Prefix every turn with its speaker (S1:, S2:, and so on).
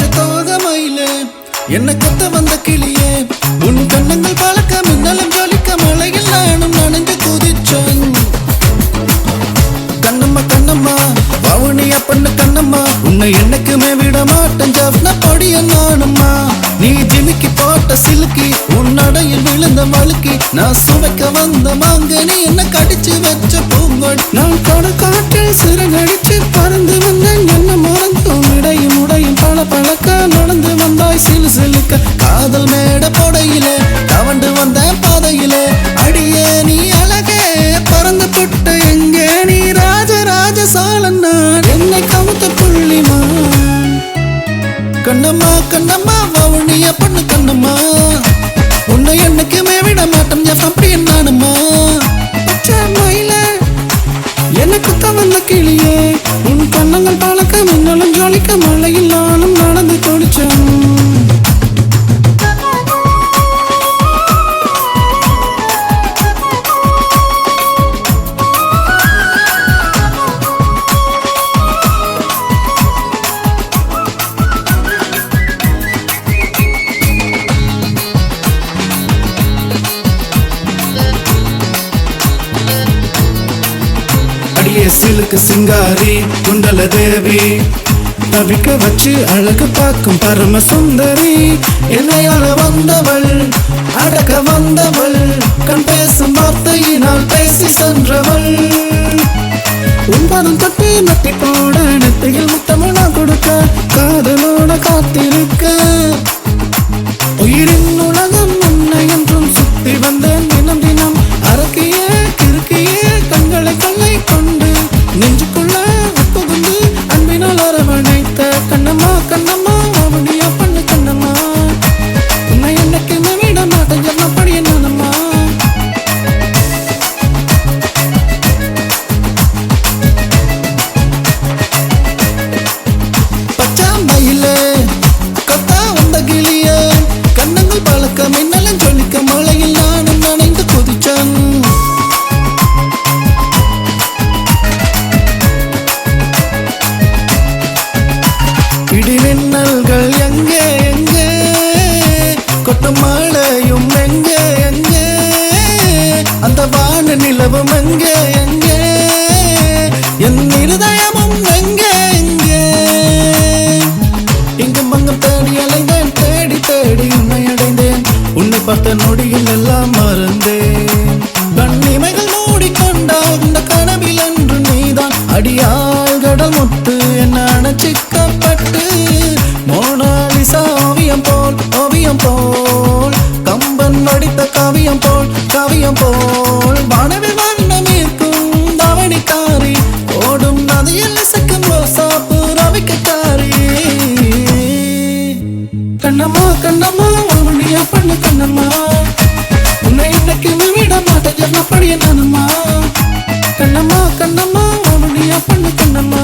S1: ராஜதோகமயிலே என்ன கத்த வந்த கிளியே உன் கண்ணங்கள் பழக்க மின்னலும் ஜொலிக்க மழையில் நானும் நனைஞ்சு குதிச்சேன் கண்ணம்மா கண்ணம்மா வவுனிய பொண்ணு கண்ணம்மா உன்னை என்னைக்குமே விட மாட்டேன் ஜப்ன பொடிய நானும்மா நீ ஜிமிக்கி போட்ட சிலுக்கி உன் நடையில் விழுந்த வழுக்கி நான் சுவைக்க வந்த மாங்க நீ என்ன கடிச்சு வச்ச பூங்கொடி நான் காற்றில் சிறகடிச்சு பறந்து வந்தேன் என்ன மறந்தும் இடையும் உடையும் பல பழக்க நடந்து வந்தாய் சிலு சிலுக்க காதல் மேட பொடையிலே தவண்டு வந்த பாதையிலே அடியே நீ அழகே பறந்து புட்ட எங்கே நீ ராஜராஜ சோழன் நான் என்னை கவுத்த புள்ளிமா கண்ணம்மா கண்ணம்மா வவுனிய பொண்ணு கண்ணம்மா உன்னை என்னைக்குமே விட மாட்டேன் அப்படி நானும்மா மயில எனக்கு தவந்த கிளியே உன் கண்ணங்கள் பழக்க மின்னலும் ஜொலிக்க மழையில் நானும் நடந்து தொடிச்சேன் சிலுக்கு சிங்காரி குண்டல தேவி தவிக்க வச்சு அழகு பார்க்கும் பரம சுந்தரி என்னையால வந்தவள் அடக்க வந்தவள் கண் பேசும் வார்த்தையினால் பேசி சென்றவள் உன்பதும் தொட்டி நட்டி போட நெத்தியில் முத்தமிழா கொடுக்க காதலோட காத்திருக்க உயிரின் உலகம் உன்னை என்றும் சுத்தி வந்தேன் தினம் தினம் அரக்கிய கிறுக்கிய கண்களை கொள்ளை கொண்டு நெஞ்சுக்குள்ள புகுந்து அன்பினால் அரவணைத்த கண்ணம்மா கண்ணம்மா வவுனிய பொண்ணு கண்ணம்மா உன்னை என்னைக்குமே விட மாட்டேன் சொன்னபடி என்னம்மா பச்சாம்பயிலே கொத்தா வந்த கிளிய கண்ணங்கள் பழக்க மின்னலும் ஜொலிக்க மழையில் நானும் நனைந்து குதிச்சேன் இடிமின்னல்கள் எங்கே எங்கே கொட்டும் மழையும் எங்கே எங்கே அந்த வான நிலவும் எங்கே எங்கே என் இருதயமும் எங்கே எங்கே இங்கும் அங்கும் தேடி அலைந்தேன் தேடி தேடி உன்னை அடைந்தேன் உன்னை பார்த்த நொடியில் எல்லாம் மறந்தேன் கண்ணிமைகள் மூடிக்கொண்டால் இந்த கனவில் என்று நீதான் அடியாள் கடல் முத்து என்ன அணைச்சிக்கப்பட்டு மோனாலிசா ஓவியம் போல் கம்பன் நடித்த காவியம் போல் வானவில் வண்ணம் இருக்கும் தவணிக்காரி ஓடும் நதியில் இசைக்கும் ரோசாப்பு ரவிக்காரி கண்ணம்மா கண்ணம்மா வவுனிய பொண்ணு கண்ணம்மா உன்னை இன்னைக்கு விட மாட்டேன் சொன்னபடி நானும்மா கண்ணம்மா கண்ணம்மா வவுனிய பொண்ணு கண்ணம்மா